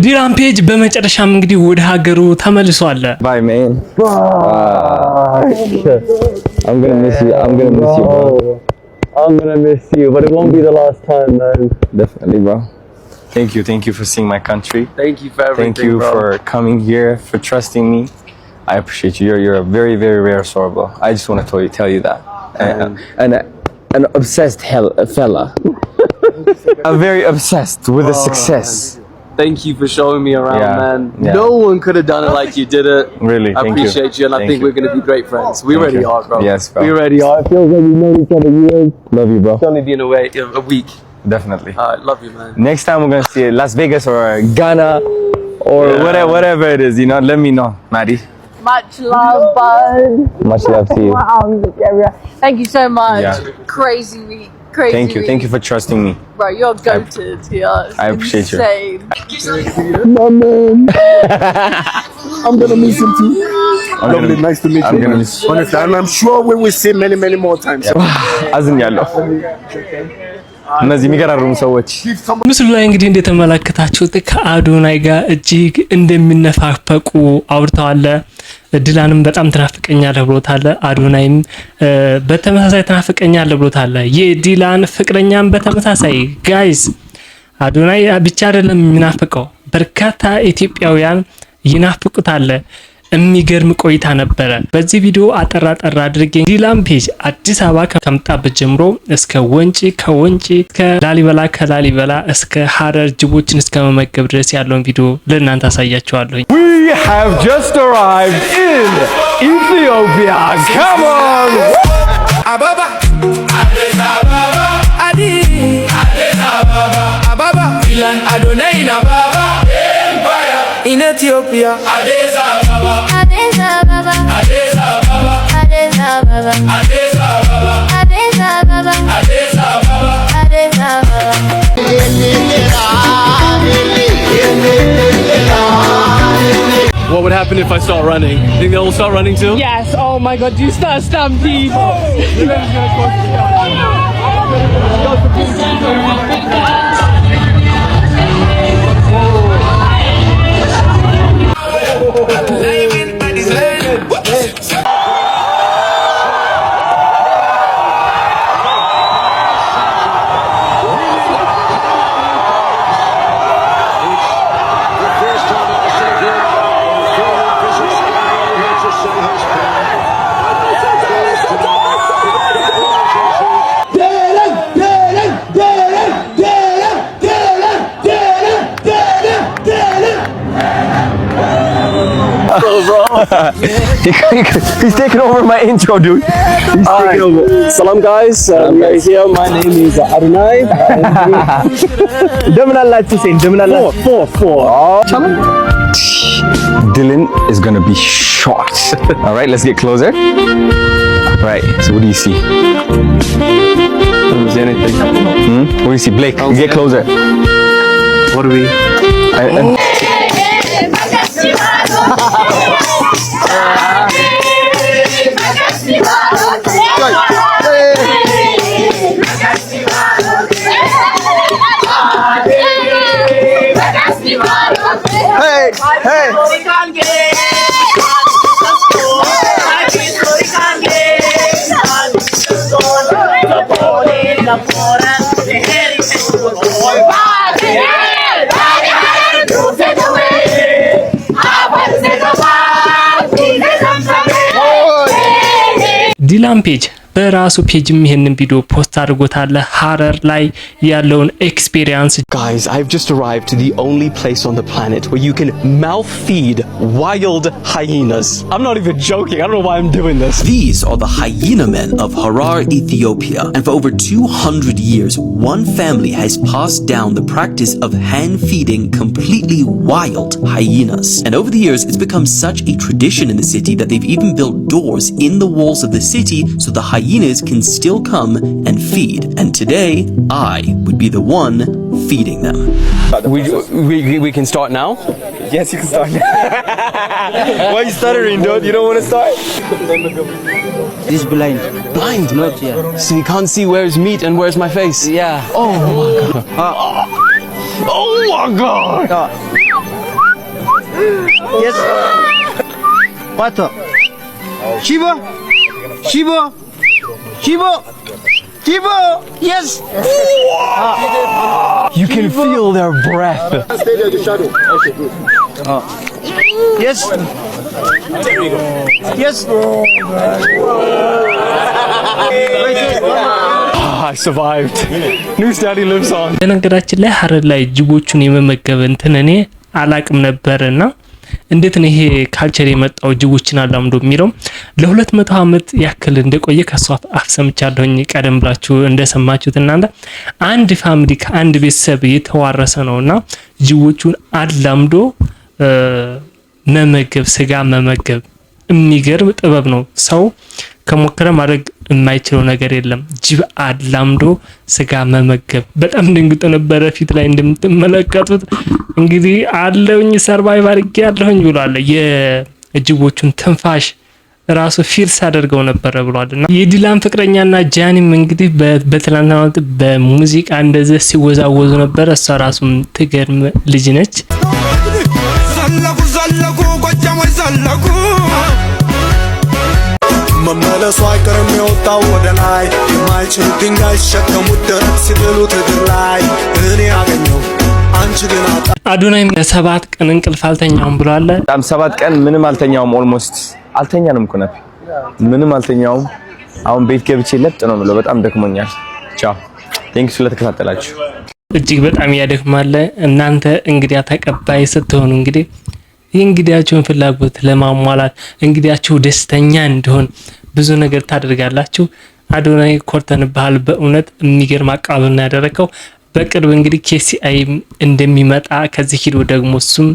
ዲላን ፔጅ በመጨረሻም እንግዲህ ወደ ሀገሩ ተመልሷል። Bye man. I'm gonna miss you. I'm gonna miss you, bro. I'm gonna miss you, but it won't be the last time, man. Definitely, bro. Thank you for seeing my country. Thank you for everything, Thank you bro. for coming here, for trusting me. I appreciate you. You're a very, very rare soul, bro. I just want to tell you that. An obsessed fella. I'm very obsessed with the success. Thank you for showing me around, Yeah, man. yeah. No one could have done it like you did it. Really, I appreciate you, and I think we're gonna be great friends. We Thank already you. are, bro. Yes, bro. We already are. It feels like we've known each other years. Love you, bro. It's only been away a week. Definitely. Love you, man. Next time we're gonna see Las Vegas or Ghana or whatever it is. You know, let me know, Maddie. Much love, bud. Much love to you. Wow, thank you so much. Yeah. Crazy week. Crazy Thank you. week. Thank you for trusting me. Bro, you're goated. Yeah, I appreciate you. insane. My man. I'm gonna miss him too. Lovely, nice to meet I'm you. gonna miss you. Honestly, and I'm sure we will see many more times. አዝን ያለው እነዚህ የሚገራርሙ ሰዎች ምስሉ ላይ እንግዲህ እንደተመለከታችሁት ከአዶናይ ጋር እጅግ እንደሚነፋፈቁ አውርተዋል። ዲላንም በጣም ትናፍቀኛለህ ብሎታል። አዶናይም በተመሳሳይ ትናፍቀኛለህ ብሎታል። የዲላን ፍቅረኛም በተመሳሳይ ጋይስ አዶናይ ብቻ አይደለም የሚናፍቀው፣ በርካታ ኢትዮጵያውያን ይናፍቁታል። የሚገርም ቆይታ ነበረ። በዚህ ቪዲዮ አጠራ አድርጌ ዲላን ፔጅ አዲስ አበባ ከመጣበት ጀምሮ እስከ ወንጪ፣ ከወንጪ እስከ ላሊበላ፣ ከላሊበላ እስከ ሀረር ጅቦችን እስከ መመገብ ድረስ ያለውን ቪዲዮ ለእናንተ አሳያችኋለሁ። We have just arrived in Ethiopia. Come on. Ababa, Addis Ababa, Adi, Addis Ababa, Ababa, Milan, Adonai, Ababa, Empire in Ethiopia, Addis Ababa, Addis Ababa, Addis Ababa, Addis Ababa, Addis Ababa, Addis Ababa, Addis Ababa, Addis Ababa. What would happen if I start running? You think they'll start running too? Yes. Oh my God, you start stampede. Living by this land. He's taking over my intro, dude. He's taking over. Salam guys, we are here. My name is Adonai. እንደምን አላችሁ? ሴን እንደምን አላችሁ? Four. Dylan is gonna be shocked. All right, let's get closer. All right, so what do you see? I don't see anything. What do you see? Blake, get closer. What do we? ዲላን ፔጅ በራሱ ፔጅም ይሄንን ቪዲዮ ፖስት አድርጎታል። ሀረር ላይ ያለውን ኤክስፒሪየንስ Guys, I've just arrived to the only place on the planet where you can mouth feed wild hyenas. I'm not even joking. I don't know why I'm doing this. These are the hyena men of Harar, Ethiopia. And for over 200 years, one family has passed down the practice of hand feeding completely wild hyenas. And over the years, it's become such a tradition in the city that they've even built doors in the walls of the city so the hyenas can still come and feed. And today, I would be the one feeding them. We can start now? Yes, you can start. Why are you stuttering, dude? You don't want to start? This blind. Blind? Not yet. So you can't see where's meat and where's my face? Yeah. Oh my god. Oh my god. Yes. Quattro. Cibo. Cibo. Cibo. Cibo. Yes. You can feel their breath. Stay there, the shadow. Okay, good. Yes. Yes. I survived. News Daddy lives on. በነገራችን ላይ ሀረር ላይ ጅቦቹን የመመገብ እንትን እኔ አላቅም ነበርና እንዴት ነው ይሄ ካልቸር የመጣው ጅቦችን አላምዶ የሚለው ለ200 ዓመት ያክል እንደቆየ ከሷ አፍ ሰምቻለሁኝ። ቀደም ብላችሁ እንደሰማችሁት እናንተ አንድ ፋሚሊ ከአንድ ቤተሰብ የተዋረሰ ነውና ጅቦቹን አላምዶ መመገብ ስጋ መመገብ የሚገርም ጥበብ ነው። ሰው ከሞከረ ማድረግ የማይችለው ነገር የለም። ጅብ አላምዶ ስጋ መመገብ በጣም ድንግጥ ነበረ። ፊት ላይ እንደምትመለከቱት እንግዲህ አለውኝ ሰርቫይቭ አድርጌ ያለሁኝ ብሏል። የጅቦቹን ትንፋሽ ራሱ ፊልስ አድርገው ነበር ብሏልና የዲላን ፍቅረኛና ጃኒም እንግዲህ በትላንትናው በሙዚቃ እንደዚህ ሲወዛወዙ ነበር። እሷ ራሱም ትገርም ልጅ ነች። ዘለቁ ጎጃሞች ዘለቁ መመለሱ አይቀርም የወጣው ወደ ላይ የማይችሉ ድንጋይ ሸከሙት ደረቅ ሲጥሉት እግር ላይ እኔ አገኘው አንቺ ግን አዶናይም ለ7 ቀን እንቅልፍ አልተኛውም ብሏል። በጣም 7 ቀን ምንም አልተኛውም። ኦልሞስት አልተኛንም እኮ ነበር። ምንም አልተኛውም። አሁን ቤት ገብቼ ለጥ ነው የምለው። በጣም ደክሞኛል። ቻው ቴንክስ ስለተከታተላችሁ። እጅግ በጣም ያደክማል። እናንተ እንግዲያ ተቀባይ ስትሆኑ እንግዲህ የእንግዲያችሁን ፍላጎት ለማሟላት እንግዲያችሁ ደስተኛ እንዲሆን ብዙ ነገር ታደርጋላችሁ። አዶናይ ኮርተን ባህል በእውነት የሚገርም አቀባበል ነው ያደረገው። በቅርብ እንግዲህ KCI እንደሚመጣ ከዚህ ሂዶ ደግሞ እሱም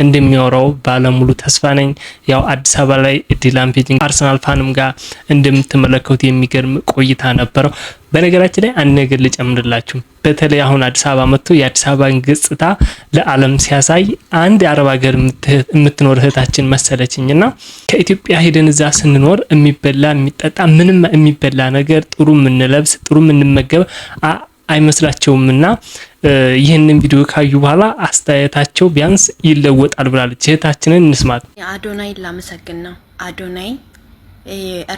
እንደሚያወራው ባለሙሉ ተስፋ ነኝ። ያው አዲስ አበባ ላይ ዲላን ፔጅን አርሰናል ፋንም ጋር እንደምትመለከቱት የሚገርም ቆይታ ነበረው። በነገራችን ላይ አንድ ነገር ልጨምርላችሁ። በተለይ አሁን አዲስ አበባ መጥቶ የአዲስ አበባን ገጽታ ለዓለም ሲያሳይ አንድ የአረብ ሀገር የምትኖር እህታችን መሰለችኝና ከኢትዮጵያ ሄደን እዛ ስንኖር የሚበላ የሚጠጣ ምንም የሚበላ ነገር ጥሩ የምንለብስ ጥሩ የምንመገብ አይመስላቸውምና ይህንን ቪዲዮ ካዩ በኋላ አስተያየታቸው ቢያንስ ይለወጣል ብላለች። እህታችንን እንስማት። አዶናይ ላመሰግን ነው። አዶናይ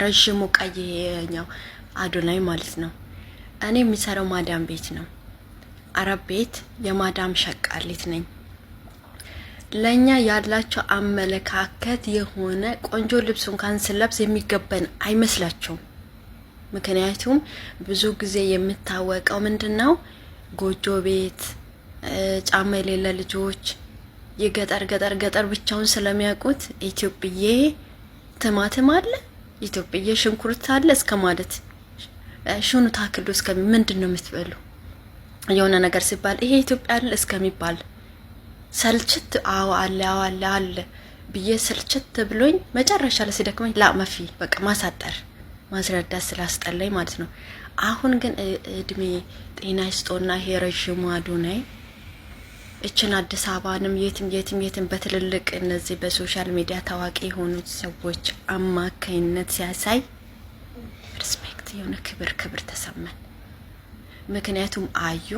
ረጅሙ ቀይኛው አዶናይ ማለት ነው። እኔ የሚሰራው ማዳም ቤት ነው። አረብ ቤት የማዳም ሸቃሊት ነኝ። ለኛ ያላቸው አመለካከት የሆነ ቆንጆ ልብስ እንኳን ስለብስ የሚገባን አይመስላቸውም። ምክንያቱም ብዙ ጊዜ የምታወቀው ምንድነው ጎጆ ቤት ጫማ የሌለ ልጆች የገጠር ገጠር ብቻውን ስለሚያውቁት ኢትዮጵዬ ቲማቲም አለ ኢትዮጵዬ ሽንኩርት አለ እስከማለት ሽኑ ታክሉ እስከ ምንድነው የምትበሉ የሆነ ነገር ሲባል ይሄ ኢትዮጵያ አለ እስከሚባል ሰልችት አለ ብዬ ሰልችት ብሎኝ መጨረሻ ላይ ሲደክመኝ ላመፊ በቃ ማሳጠር ማስረዳት ስላስጠላኝ ማለት ነው። አሁን ግን እድሜ ጤና ይስጦና ይሄ ረጅሙ አዶናይ እችን አዲስ አበባንም የትም በትልልቅ እነዚህ በሶሻል ሚዲያ ታዋቂ የሆኑ ሰዎች አማካይነት ሲያሳይ ሪስፔክት የሆነ ክብር ተሰማን። ምክንያቱም አዩ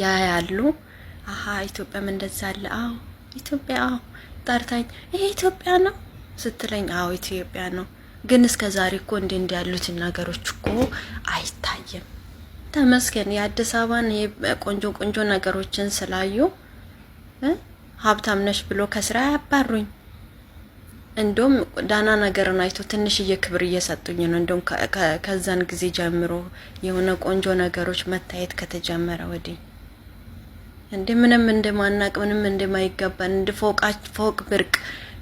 ያያሉ ኢትዮጵያም እንደዛ አለ ኢትዮጵያ ጠርታኝ ይሄ ኢትዮጵያ ነው ስትለኝ ኢትዮጵያ ነው ግን እስከ ዛሬ እኮ እንደ ያሉት ነገሮች እኮ አይታየም። ተመስገን የአዲስ አበባን ቆንጆ ነገሮችን ስላዩ ሀብታም ነሽ ብሎ ከስራ ያባሩኝ። እንደውም ዳና ነገርን አይቶ ትንሽዬ ክብር እየሰጡኝ ነው። እንደውም ከዛን ጊዜ ጀምሮ የሆነ ቆንጆ ነገሮች መታየት ከተጀመረ ወዲህ ምንም እንደማናቅ ምንም እንደማይገባን እንደ ፎቅ ብርቅ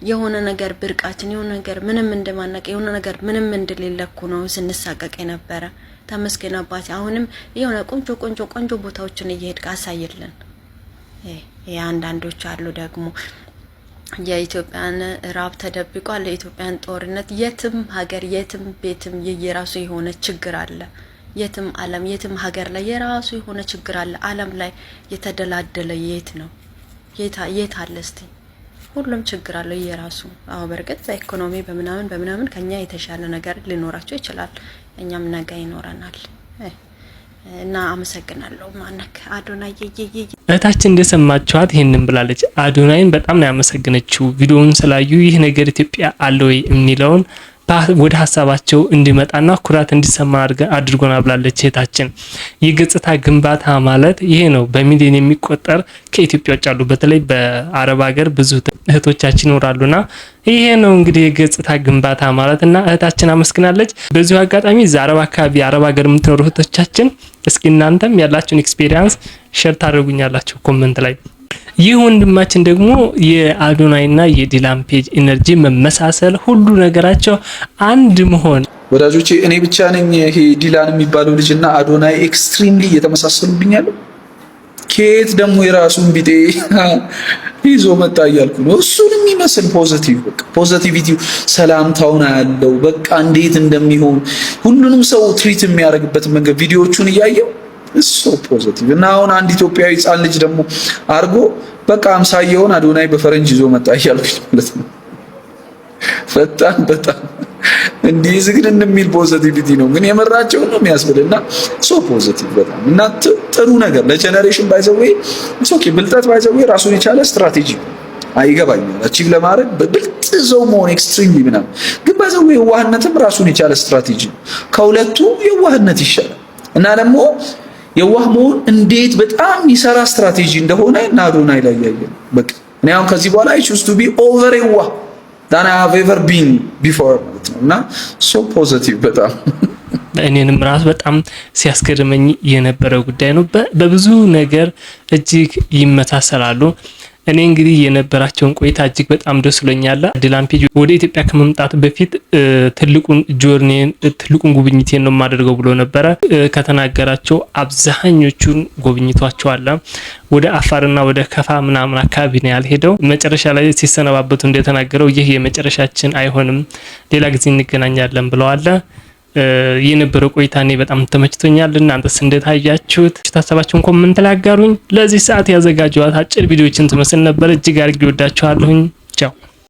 የሆነ ነገር ብርቃችን የሆነ ነገር ምንም እንደማናቅ የሆነ ነገር ምንም እንደሌለኩ ነው ስንሳቀቅ የነበረ። ተመስገን አባቴ አሁንም የሆነ ቆንጆ ቦታዎችን እየሄድክ አሳይልን። አንዳንዶች አሉ ደግሞ የኢትዮጵያን ራብ ተደብቋል፣ የኢትዮጵያን ጦርነት የትም ሀገር የትም ቤትም የየራሱ የሆነ ችግር አለ። የትም ዓለም የትም ሀገር ላይ የራሱ የሆነ ችግር አለ። ዓለም ላይ የተደላደለ የት ነው የት አለ እስቲ? ሁሉም ችግር አለው የራሱ። በርግጥ በኢኮኖሚ በምናምን ከኛ የተሻለ ነገር ሊኖራቸው ይችላል። እኛም ነገ ይኖረናል። እና አመሰግናለሁ። ማነክ አዶናይ እህታችን እንደሰማችኋት ይሄንን ብላለች። አዶናይን በጣም ነው ያመሰግነችው። ቪዲዮውን ስላዩ ይህ ነገር ኢትዮጵያ አለ ወይ የሚለውን ወደ ሀሳባቸው እንዲመጣና ኩራት እንዲሰማ አድርጎና ብላለች እህታችን። የገጽታ ግንባታ ማለት ይሄ ነው። በሚሊዮን የሚቆጠር ከኢትዮጵያ ውጭ ያሉ በተለይ በአረብ ሀገር ብዙ እህቶቻችን ይኖራሉና ይሄ ነው እንግዲህ የገጽታ ግንባታ ማለትና እህታችን አመስግናለች። በዚሁ አጋጣሚ አረብ አካባቢ አረብ ሀገር የምትኖሩ እህቶቻችን እስኪ እናንተም ያላችሁን ኤክስፒሪየንስ ሼር ታደርጉኛላችሁ ኮሜንት ላይ። ይህ ወንድማችን ደግሞ የአዶናይና የዲላን ፔጅ ኢነርጂ መመሳሰል ሁሉ ነገራቸው አንድ መሆን። ወዳጆቼ እኔ ብቻ ነኝ ይሄ ዲላን የሚባለው ልጅና አዶናይ ኤክስትሪምሊ እየተመሳሰሉብኛል። ከየት ደግሞ የራሱን ቢጤ ይዞ መጣ እያልኩ ነው። እሱን የሚመስል ፖዚቲቭ በቃ ፖዚቲቪቲው ሰላምታውን ያለው በቃ እንዴት እንደሚሆን ሁሉንም ሰው ትሪት የሚያደርግበት መንገድ ቪዲዮዎቹን እያየው እሱ ፖዚቲቭ እና አሁን አንድ ኢትዮጵያዊ ሕፃን ልጅ ደግሞ አርጎ በቃ አምሳየውን አዶናይ በፈረንጅ ይዞ መጣ እያልኩኝ ማለት ነው። በጣም እንዲህ ዝግን የሚል ፖዚቲቪቲ ነው ግን የመራቸው ነው የሚያስብልና ሶ ፖዚቲቭ በጣም እና ጥሩ ነገር ለጀነሬሽን ባይዘዌ ሶኪ ብልጠት ባይዘዌ ራሱን የቻለ ስትራቴጂ አይገባኝም። አቺቭ ለማድረግ በብልጥ ሰው መሆን ኤክስትሪምሊ ምናምን ግን ባይዘዌ የዋህነትም ራሱን የቻለ ስትራቴጂ ነው። ከሁለቱ የዋህነት ይሻላል እና ደግሞ የዋህ መሆን እንዴት በጣም ይሰራ ስትራቴጂ እንደሆነ እና አዶናይ ላይ ያየን በቃ እኔ አሁን ከዚህ በኋላ I choose to be over የዋህ than I have ever been before ማለት ነው እና so positive በጣም እኔንም ራስ በጣም ሲያስገርመኝ የነበረው ጉዳይ ነው። በብዙ ነገር እጅግ ይመሳሰላሉ። እኔ እንግዲህ የነበራቸውን ቆይታ እጅግ በጣም ደስ ብሎኛል። ዲላን ፔጅ ወደ ኢትዮጵያ ከመምጣት በፊት ትልቁን ጉብኝቴን ነው የማደርገው ብሎ ነበረ። ከተናገራቸው አብዛኞቹን ጎብኝቷቸዋል። ወደ አፋርና ወደ ከፋ ምናምን አካባቢ ነው ያልሄደው። መጨረሻ ላይ ሲሰነባበቱ እንደተናገረው ይህ የመጨረሻችን አይሆንም፣ ሌላ ጊዜ እንገናኛለን ብለዋል። የነበረው ቆይታ እኔ በጣም ተመችቶኛል። እናንተስ እንደታያችሁት ታሰባችሁን ኮሜንት ላይ አጋሩኝ። ለዚህ ሰዓት ያዘጋጀኋት አጭር ቪዲዮችን ትመስል ነበር። እጅግ አድርጌ ወዳችኋለሁኝ። ቻው